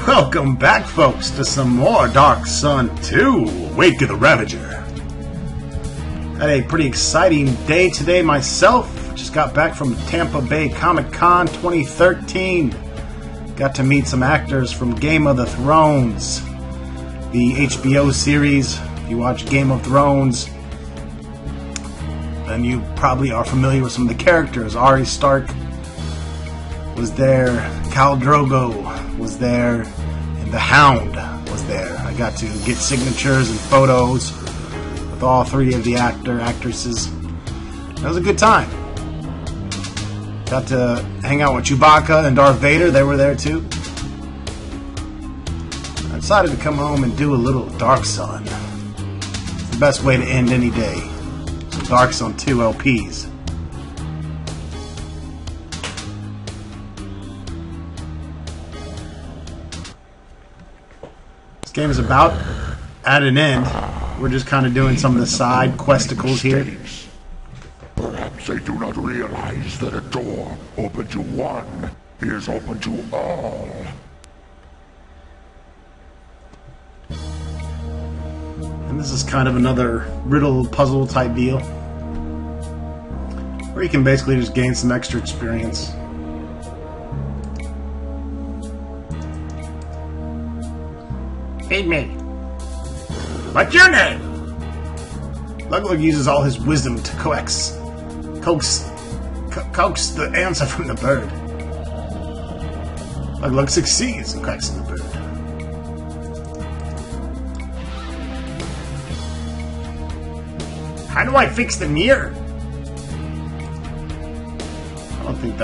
Welcome back, folks, to some more Dark Sun 2, Wake of the Ravager. Had a pretty exciting day today myself. Just got back from Tampa Bay Comic-Con 2013. Got to meet some actors from Game of the Thrones, the HBO series. If you watch Game of Thrones, then you probably are familiar with some of the characters. Arya Stark was there, Khal Drogo was there, and the Hound was there. I got to get signatures and photos with all three of the actresses. It was a good time. Got to hang out with Chewbacca and Darth Vader. They were there too. I decided to come home and do a little Dark Sun. It's the best way to end any day. So Dark Sun 2 LPs. This game is about at an end. We're just kind of doing some of the side questicles here. Perhaps they do not realize that a door open to one is open to all. And this is kind of another riddle puzzle type deal, where you can basically just gain some extra experience. Feed me. What's your name? Lug uses all his wisdom to coax the answer from the bird. Lug succeeds in coaxing the bird. How do I fix the mirror? I don't think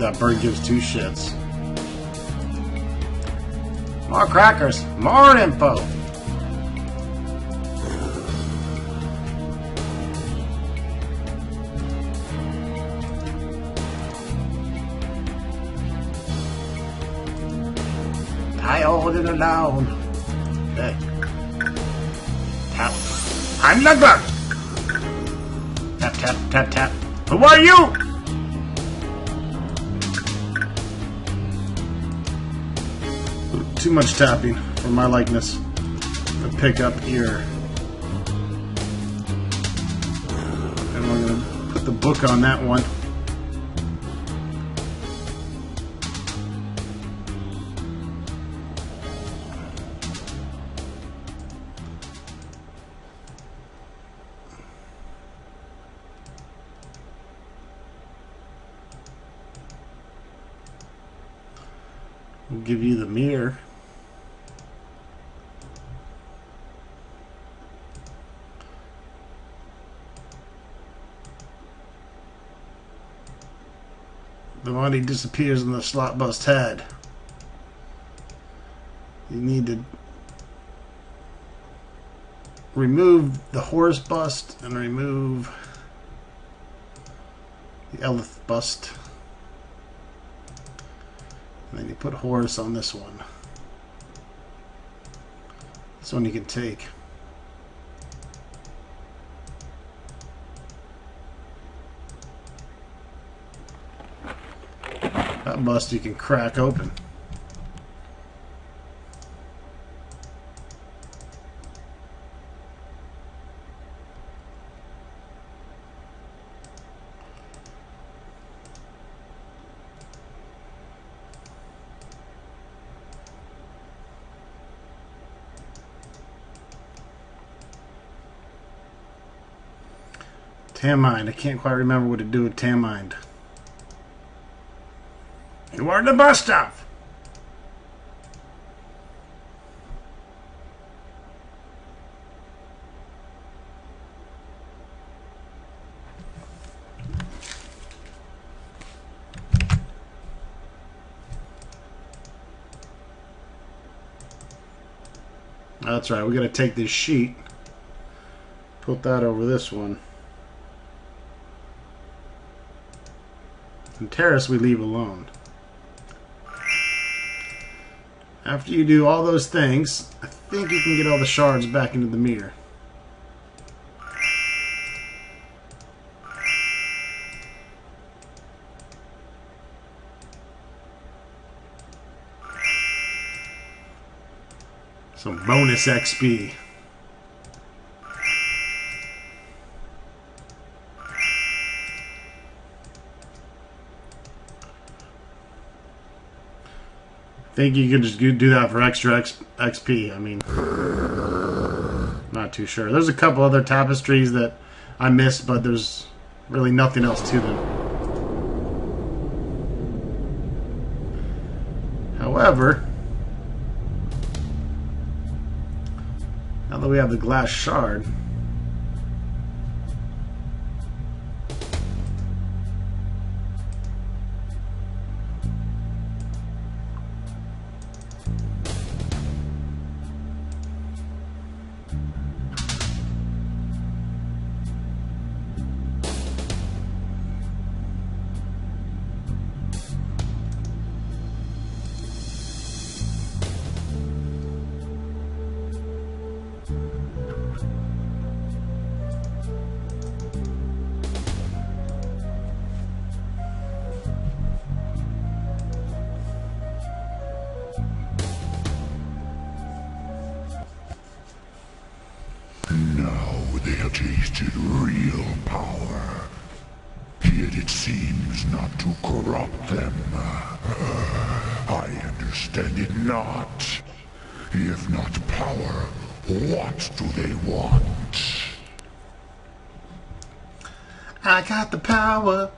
that bird gives two shits. More crackers, more info. I hold it alone. Okay. Tap. I'm Lugger. Tap, tap, tap, tap. Who are you? Too much tapping for my likeness to pick up here. And we're going to put the book on that one. We'll give you the mirror. The money disappears in the slot bust head. You need to remove the horse bust and remove the elephant bust. And then you put Horus on this one. This one you can take. That bust you can crack open. Tammind. I can't quite remember what to do with Tammind. You are the bus stop. That's right. We got to take this sheet, put that over this one. And Terrace we leave alone. After you do all those things, I think you can get all the shards back into the mirror. Some bonus XP. Think you could just do that for extra XP. I mean, not too sure. There's a couple other tapestries that I missed, but there's really nothing else to them. However, now that we have the glass shard, They have tasted real power, yet it seems not to corrupt them. I understand it not. If not power, what do they want? I got the power.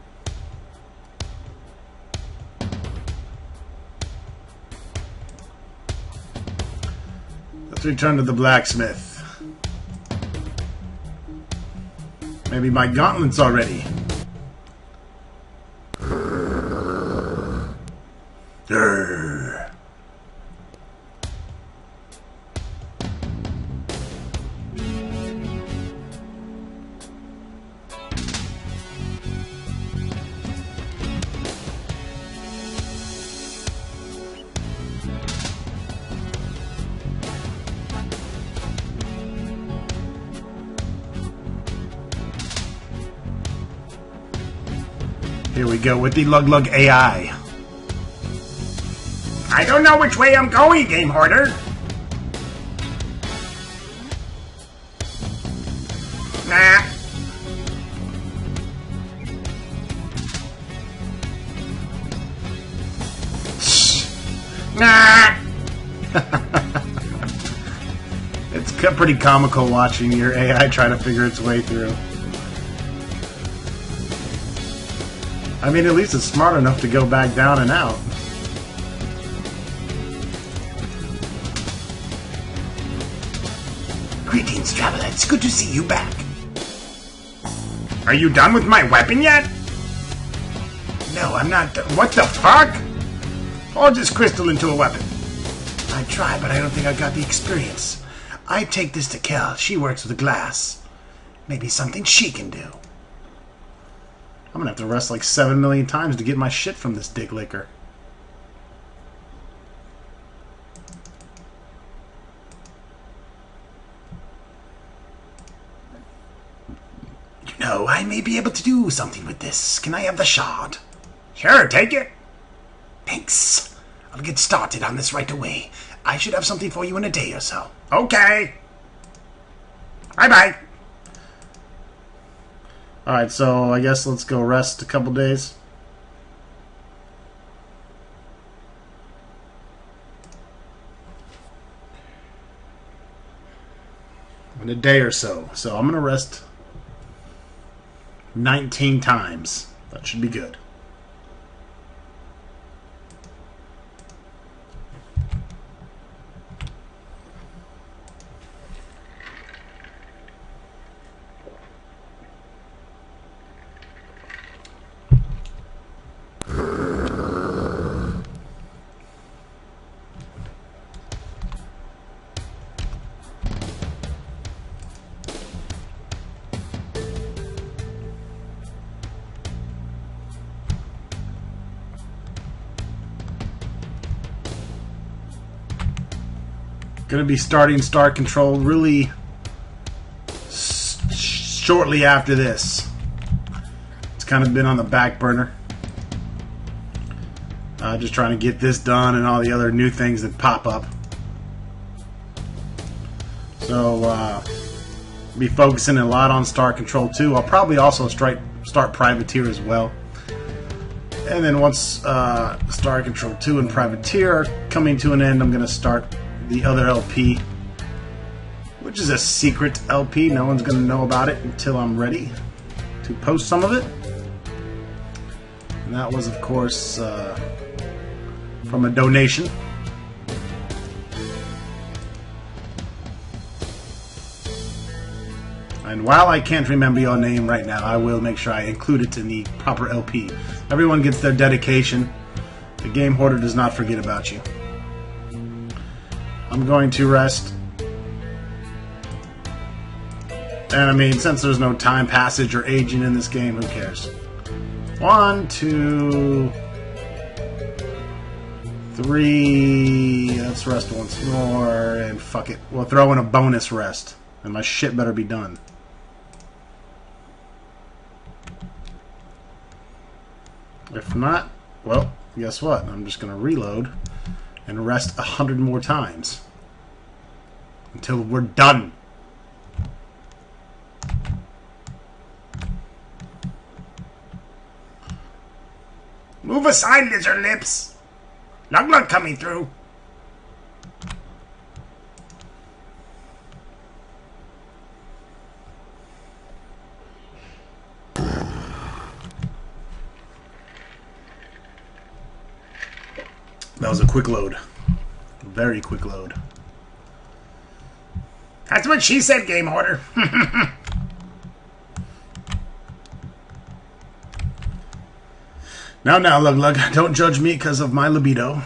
Let's return to the blacksmith. Maybe my gauntlets already. Here we go with the Lug Lug AI. I don't know which way I'm going, Game Hoarder. Nah. Nah. It's pretty comical watching your AI try to figure its way through. I mean, at least it's smart enough to go back down and out. Greetings, traveler. It's good to see you back. Are you done with my weapon yet? No, I'm not done. What the fuck? Forge this crystal into a weapon. I tried, but I don't think I got the experience. I take this to Kel. She works with glass. Maybe something she can do. I'm gonna have to rest like 7 million times to get my shit from this dick licker. You know, I may be able to do something with this. Can I have the shard? Sure, take it. Thanks. I'll get started on this right away. I should have something for you in a day or so. Okay. Bye-bye. Alright, so I guess let's go rest a couple days. In a day or so. So I'm going to rest 19 times. That should be good. Going to be starting Star Control really shortly after this. It's kind of been on the back burner. Just trying to get this done and all the other new things that pop up. So, be focusing a lot on Star Control 2. I'll probably also start Privateer as well. And then once Star Control 2 and Privateer are coming to an end, I'm going to start the other LP, which is a secret LP. No one's going to know about it until I'm ready to post some of it. And that was, of course, from a donation. And while I can't remember your name right now, I will make sure I include it in the proper LP. Everyone gets their dedication. The Game Hoarder does not forget about you. I'm going to rest. And I mean, since there's no time passage or aging in this game, who cares? 1, 2, 3. Let's rest once more, and fuck it. We'll throw in a bonus rest. And my shit better be done. If not, well, guess what? I'm just going to reload and rest 100 more times until we're done. Move aside, lizard lips. Lug coming through. That was a quick load. Very quick load. That's what she said, Game Hoarder. Now, Lug, don't judge me because of my libido.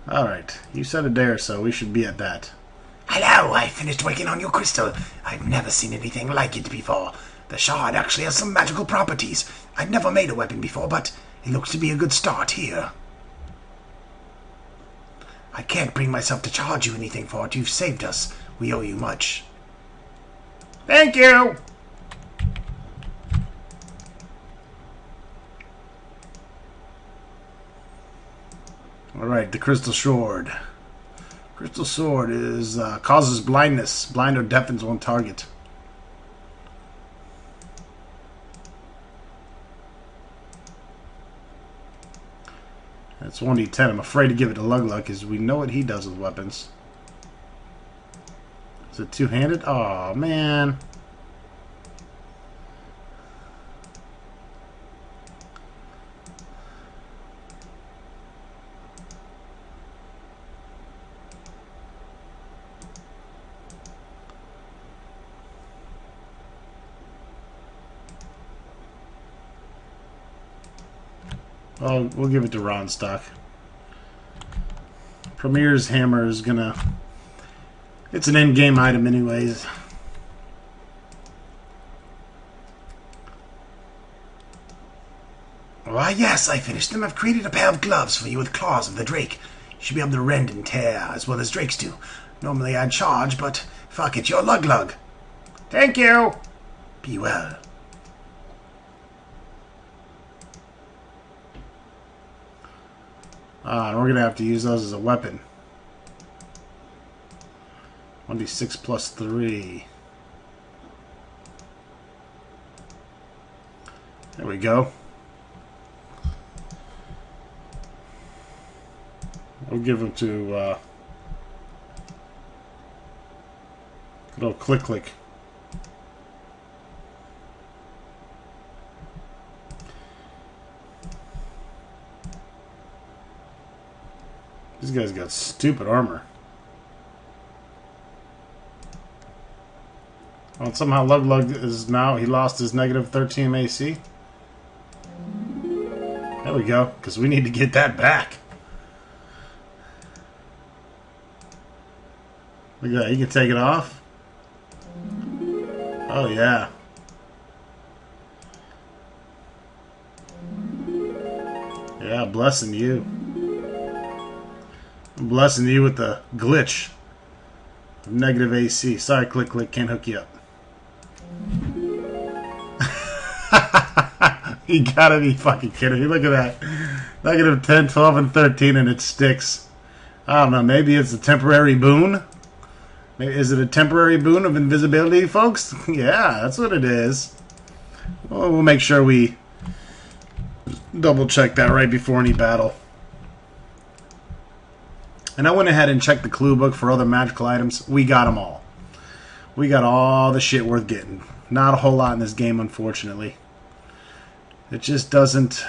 Alright, you said a day or so. We should be at that. Hello, I finished working on your crystal. I've never seen anything like it before. The shard actually has some magical properties. I've never made a weapon before, but it looks to be a good start here. I can't bring myself to charge you anything for it. You've saved us. We owe you much. Thank you! Alright, the Crystal Sword. Crystal Sword is causes blindness. Blind or deafens one target. That's 1d10. I'm afraid to give it to Lug because we know what he does with weapons. Is it two-handed? Aw, man. Oh, we'll give it to Ronstock. Premier's hammer is gonna... It's an in-game item anyways. Why, yes, I finished them. I've created a pair of gloves for you with claws of the drake. You should be able to rend and tear as well as drakes do. Normally I'd charge, but fuck it, you're Lug. Thank you! Be well. And we're going to have to use those as a weapon. 1d6 plus 3. There we go. We'll give them to good old Click. These guys got stupid armor. Well, somehow Lug is now, he lost his negative 13 AC. There we go, because we need to get that back. Look at that, you can take it off. Oh, yeah. Yeah, blessing you. I'm blessing you with the glitch of negative AC. Sorry, Click, can't hook you up. You gotta be fucking kidding me. Look at that. Negative 10, 12, and 13, and it sticks. I don't know. Maybe it's a temporary boon. Is it a temporary boon of invisibility, folks? Yeah, that's what it is. Well, we'll make sure we double check that right before any battle. And I went ahead and checked the clue book for other magical items. We got them all. We got all the shit worth getting. Not a whole lot in this game, unfortunately. It just doesn't...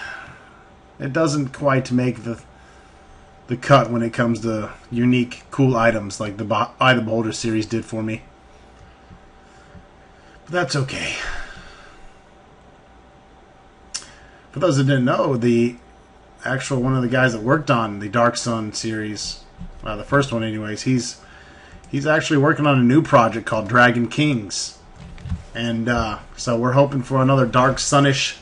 It doesn't quite make the cut when it comes to unique, cool items like the Item Holder series did for me. But that's okay. For those that didn't know, the actual one of the guys that worked on the Dark Sun series, the first one anyways, he's actually working on a new project called Dragon Kings. And so we're hoping for another Dark Sunish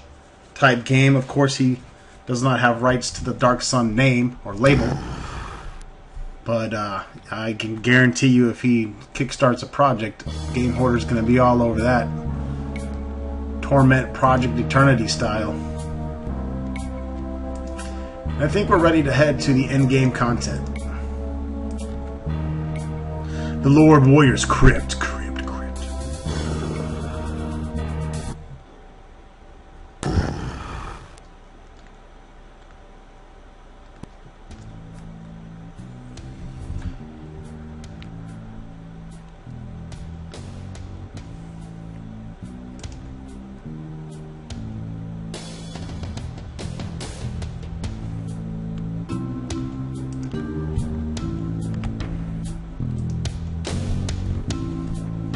type game. Of course, he does not have rights to the Dark Sun name or label. But I can guarantee you if he kickstarts a project, Game Hoarder's going to be all over that. Torment Project Eternity style. And I think we're ready to head to the endgame content. The Lord Warrior's Crypt.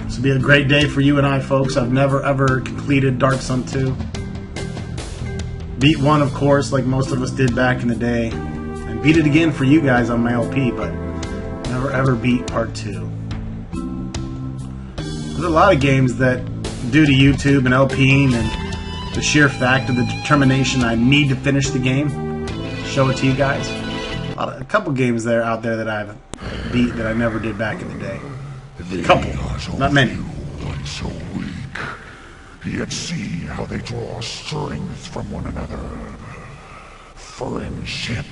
This will be a great day for you and I, folks. I've never ever completed Dark Sun 2. Beat 1, of course, like most of us did back in the day. And beat it again for you guys on my LP, but never ever beat Part 2. There's a lot of games that, due to YouTube and LPing and the sheer fact of the determination I need to finish the game, show it to you guys. A couple games out there that I've beat that I never did back in the day. A couple, not many. One so weak, yet see how they draw strength from one another. Friendship.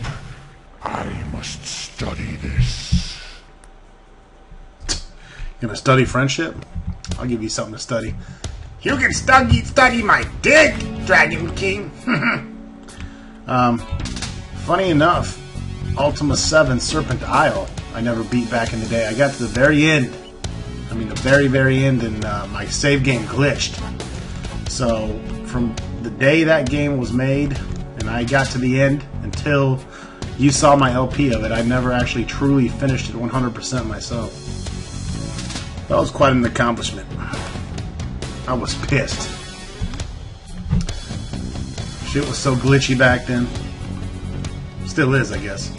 I must study this. You gonna study friendship? I'll give you something to study. You can study my dick, Dragon King. Funny enough, Ultima 7 Serpent Isle I never beat back in the day. I got to the very end. I mean, the very, very end, and my save game glitched. So, from the day that game was made, and I got to the end, until you saw my LP of it, I never actually truly finished it 100% myself. That was quite an accomplishment. I was pissed. Shit was so glitchy back then. Still is, I guess.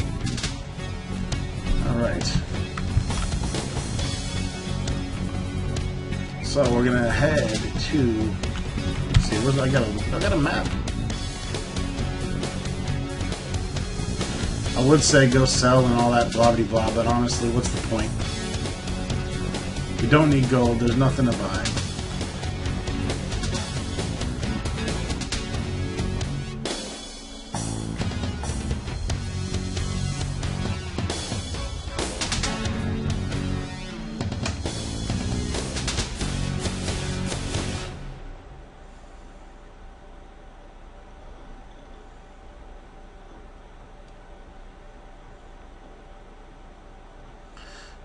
Alright. So we're gonna head to, let's see, I got a map. I would say go sell and all that blah blah blah, but honestly, what's the point? We don't need gold, there's nothing to buy.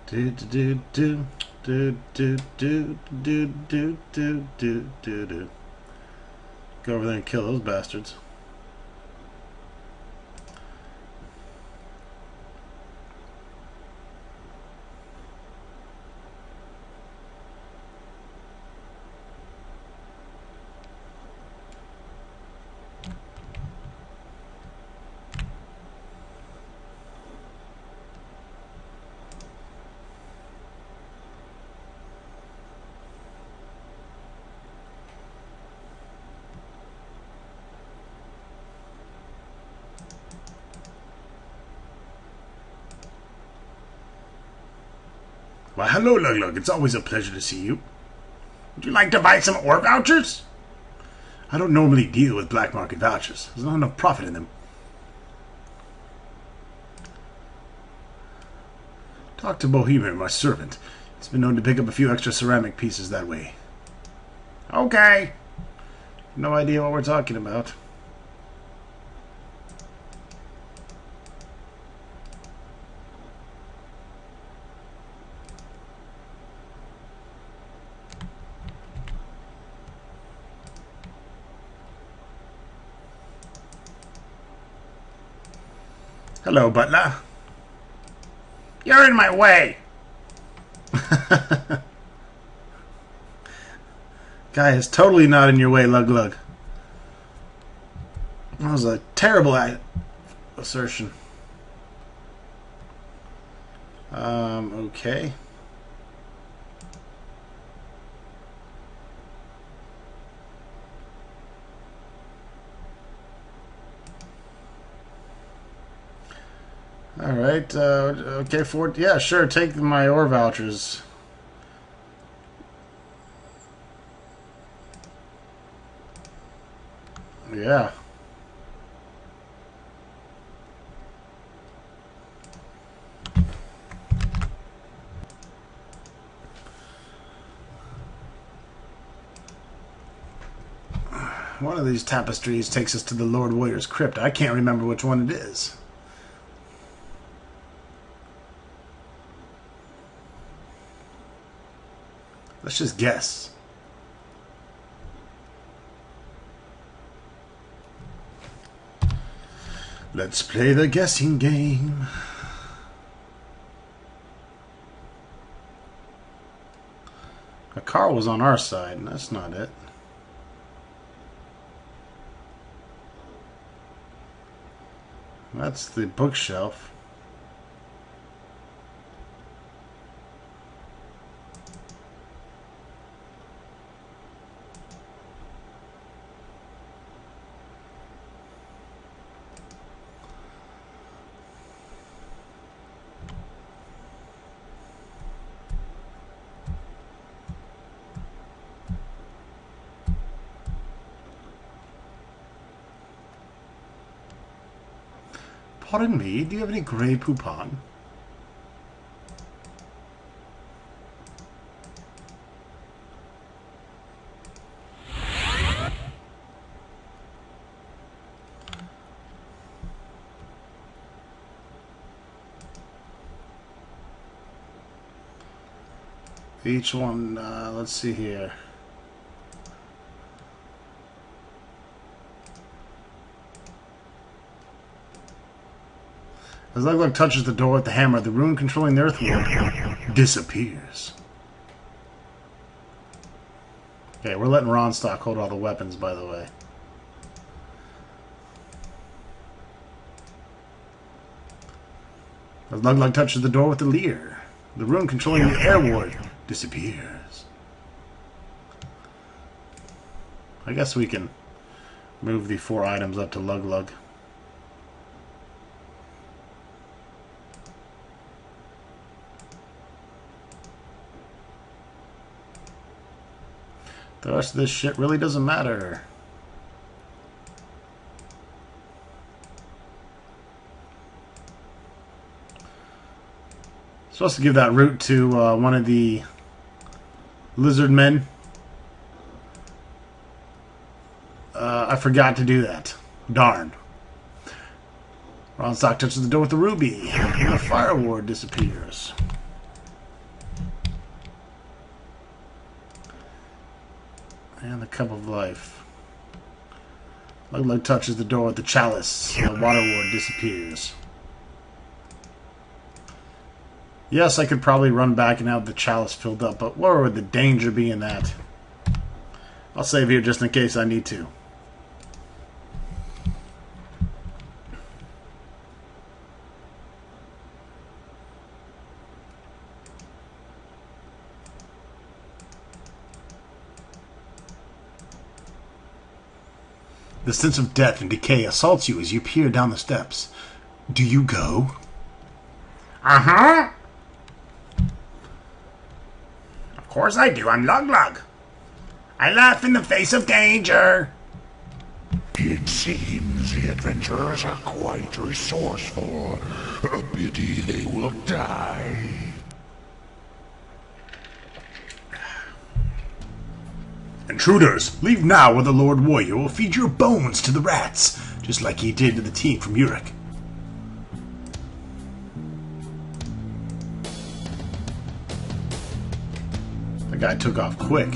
Do do do do do do do do do do do do. Go over there and kill those bastards. Why, hello, Lug. It's always a pleasure to see you. Would you like to buy some ore vouchers? I don't normally deal with black market vouchers. There's not enough profit in them. Talk to Bohemia, my servant. It's been known to pick up a few extra ceramic pieces that way. Okay. No idea what we're talking about. Hello, butler. You're in my way. Guy is totally not in your way, Lug Lug. That was a terrible assertion. Okay. Alright, okay, Ford. Yeah, sure, take my ore vouchers. Yeah. One of these tapestries takes us to the Lord Warrior's Crypt. I can't remember which one it is. Let's just guess. Let's play the guessing game. A car was on our side, and that's not it. That's the bookshelf. Pardon me, do you have any grey poupon? Each one, let's see here. As Lug touches the door with the hammer, the rune controlling the earthworld disappears. Okay, we're letting Ronstock hold all the weapons, by the way. As Lug touches the door with the leer, the rune controlling the air ward disappears. I guess we can move the 4 items up to Lug. The rest of this shit really doesn't matter. Supposed to give that route to one of the lizard men. I forgot to do that. Darn. Ronstock touches the door with the ruby, and the fire ward disappears. And the cup of life. Lug touches the door with the chalice, and the water ward disappears. Yes, I could probably run back and have the chalice filled up, but where would the danger be in that? I'll save here just in case I need to. The sense of death and decay assaults you as you peer down the steps. Do you go? Uh-huh. Of course I do. I'm Lug. I laugh in the face of danger. It seems the adventurers are quite resourceful. A pity they will die. Intruders, leave now or the Lord Warrior will feed your bones to the rats, just like he did to the team from Uruk. The guy took off quick.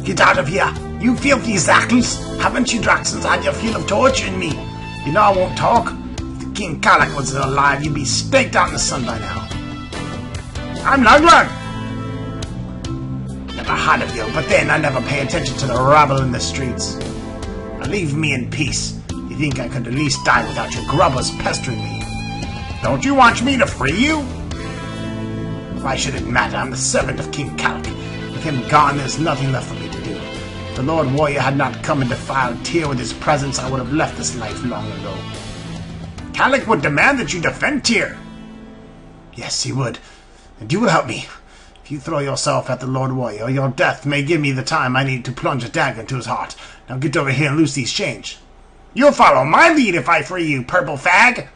Get out of here, you filthy zackles! Haven't you Draxons had your fill of torturing me? You know I won't talk. If King Kalak was alive, you'd be staked out in the sun by now. I'm Lug-Lug! Never heard of you, but then I never pay attention to the rabble in the streets. Now leave me in peace. You think I could at least die without your grubbers pestering me? Don't you want me to free you? Why should it matter? I'm the servant of King Kalak. With him gone, there's nothing left for me to do. If the Lord Warrior had not come and defiled Tyr with his presence, I would have left this life long ago. Kalak would demand that you defend Tyr. Yes, he would. And you will help me. If you throw yourself at the Lord Warrior, your death may give me the time I need to plunge a dagger into his heart. Now get over here and loose these chains. You'll follow my lead if I free you, purple fag!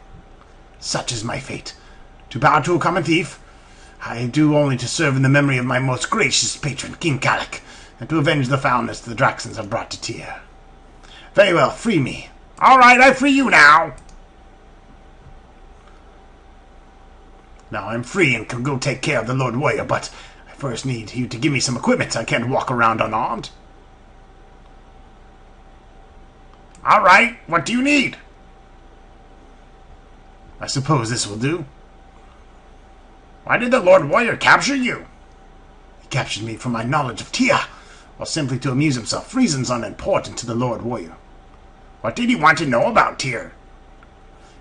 Such is my fate. To bow to a common thief, I do only to serve in the memory of my most gracious patron, King Kalak, and to avenge the foulness the Draxons have brought to Tyr. Very well, free me. All right, I free you now. Now I'm free and can go take care of the Lord Warrior, but I first need you to give me some equipment. I can't walk around unarmed. All right, what do you need? I suppose this will do. Why did the Lord Warrior capture you? He captured me for my knowledge of Tyr, or simply to amuse himself. Reasons unimportant to the Lord Warrior. What did he want to know about Tyr?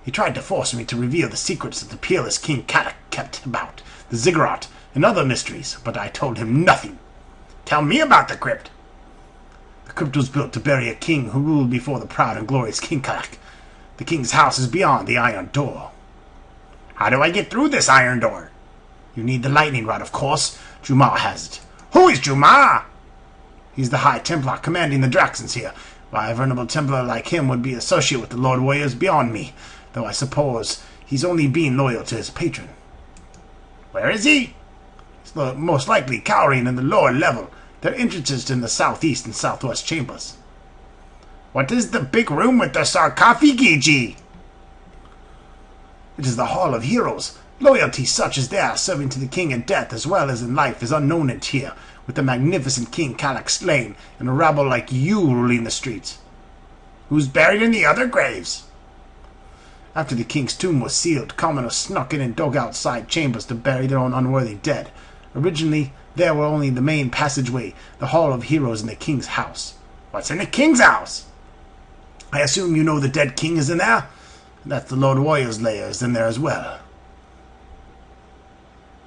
He tried to force me to reveal the secrets that the peerless King Kalak kept about, the ziggurat, and other mysteries, but I told him nothing. Tell me about the Crypt. The Crypt was built to bury a king who ruled before the proud and glorious King Kalak. The king's house is beyond the iron door. How do I get through this iron door? You need the lightning rod, of course. Jumar has it. Who is Jumar? He's the High Templar commanding the Draxons here. Why a venerable Templar like him would be associated with the Lord Warrior is beyond me, though I suppose he's only being loyal to his patron. Where is he? He's most likely cowering in the lower level. Their entrances in the southeast and southwest chambers. What is the big room with the sarcophagi? It is the Hall of Heroes. Loyalty such as theirs, serving to the king in death as well as in life, is unknown in Tyr, with the magnificent King Kalak slain and a rabble like you ruling the streets. Who's buried in the other graves? After the king's tomb was sealed, commoners snuck in and dug out side chambers to bury their own unworthy dead. Originally, there were only the main passageway, the Hall of Heroes, and the king's house. What's in the king's house? I assume you know the dead king is in there? That's the Lord Warrior's lair is in there as well.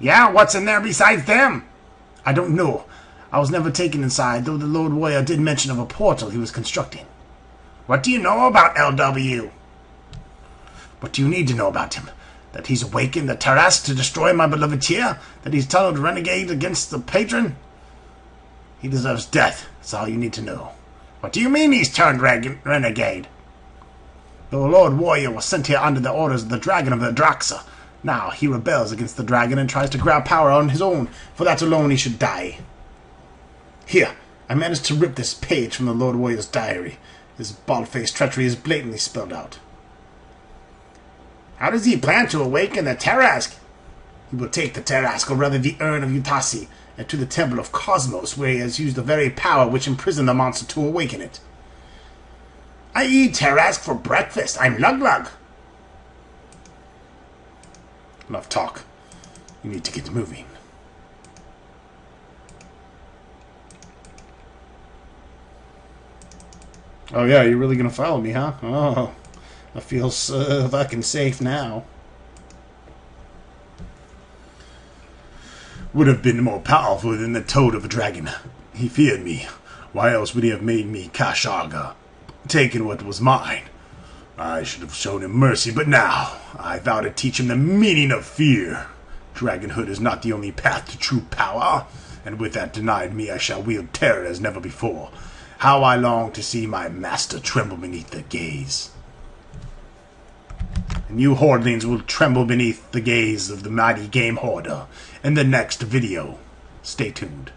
Yeah, what's in there besides them? I don't know. I was never taken inside, though the Lord Warrior did mention of a portal he was constructing. What do you know about LW? What do you need to know about him? That he's awakened the Tarask to destroy my beloved Tyr? That he's tunneled renegade against the patron? He deserves death. That's all you need to know. What do you mean he's turned renegade? The Lord Warrior was sent here under the orders of the Dragon of the Draxa. Now he rebels against the dragon and tries to grab power on his own. For that alone he should die. Here, I managed to rip this page from the Lord Warrior's diary. His bald-faced treachery is blatantly spelled out. How does he plan to awaken the Tarask? He will take the Tarask, or rather the Urn of Utasi, and to the Temple of Cosmos, where he has used the very power which imprisoned the monster to awaken it. I eat Tarask for breakfast. I'm Lug-Lug. Enough talk. You need to get moving. Oh yeah, you're really gonna follow me, huh? Oh, I feel so fucking safe now. Would have been more powerful than the toad of a dragon. He feared me. Why else would he have made me Kashaga, taken what was mine? I should have shown him mercy, but now I vow to teach him the meaning of fear. Dragonhood is not the only path to true power, and with that denied me, I shall wield terror as never before. How I long to see my master tremble beneath the gaze. And you hordlings will tremble beneath the gaze of the mighty game hoarder in the next video. Stay tuned.